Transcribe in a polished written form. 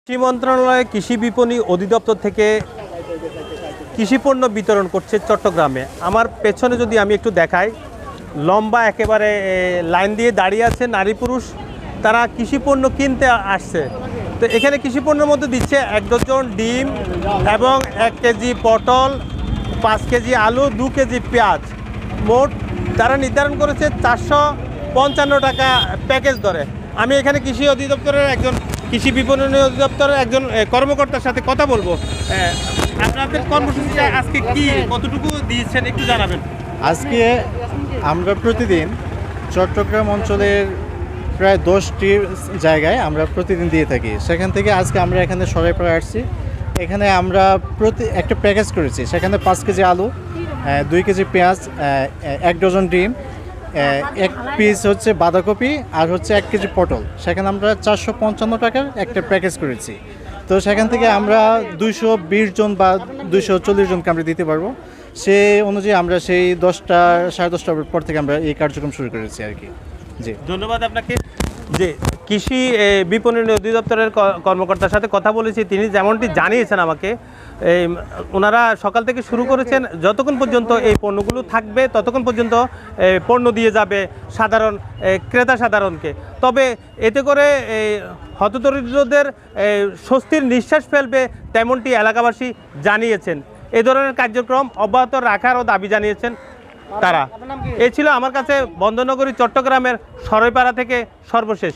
কৃষি মন্ত্রণালয় কৃষি বিপণী অধিদপ্তর থেকে কৃষি পণ্য বিতরণ করছে চট্টগ্রামে। আমার পেছনে যদি আমি একটু দেখাই, লম্বা একেবারে লাইন দিয়ে দাঁড়িয়ে আছে নারী পুরুষ, তারা কৃষি পণ্য কিনতে আসছে। তো এখানে কৃষি পণ্যের মধ্যে দিচ্ছে 1 ডজন ডিম এবং 1 কেজি পটল, 5 কেজি আলু, 2 কেজি পেঁয়াজ। মোট তারা নির্ধারণ করেছে 455 টাকা প্যাকেজ ধরে। আমি এখানে কৃষি অধিদপ্তরের একজন কৃষি বিপণন অধিদপ্তরের একজন কর্মকর্তার সাথে কথা বলবো। আপনাদের কর্মসূচিটা আজকে কি কতটুকু দিয়েছেন একটু জানাবেন। আজকে আমরা প্রতিদিন চট্টগ্রাম অঞ্চলের প্রায় 10টি জায়গায় আমরা প্রতিদিন দিয়ে থাকি। সেখান থেকে আজকে আমরা এখানে সরাইপাড়া আসছি। এখানে আমরা একটা প্যাকেজ করেছি। সেখানে 5 কেজি আলু, 2 কেজি পেঁয়াজ, 1 ডজন ডিম, 1 পিস হচ্ছে বাঁধাকপি আর হচ্ছে 1 কেজি পটল। সেখানে আমরা 455 টাকার একটা প্যাকেজ করেছি। তো সেখান থেকে আমরা 220 জন বা 240 জনকে আমরা দিতে পারবো। সেই অনুযায়ী আমরা সেই 10টা সাড়ে 10টার পর থেকে আমরা এই কার্যক্রম শুরু করেছি আর কি। জি, ধন্যবাদ আপনাকে। যে কৃষি বিপণন অধিদপ্তরের কর্মকর্তার সাথে কথা বলেছি, তিনি যেমনটি জানিয়েছেন আমাকে, ওনারা সকাল থেকে শুরু করেছেন, যতক্ষণ পর্যন্ত এই পণ্যগুলো থাকবে ততক্ষণ পর্যন্ত পণ্য দিয়ে যাবে সাধারণ ক্রেতা সাধারণকে। তবে এতে করে হতদরিদ্রদের স্বস্তির নিঃশ্বাস ফেলবে তেমনটি এলাকাবাসী জানিয়েছেন। এই ধরনের কার্যক্রম অব্যাহত রাখারও দাবি জানিয়েছেন তারা। এ ছিল আমার কাছে বন্দরনগরী চট্টগ্রামের সরাইপাড়া থেকে সর্বশেষ।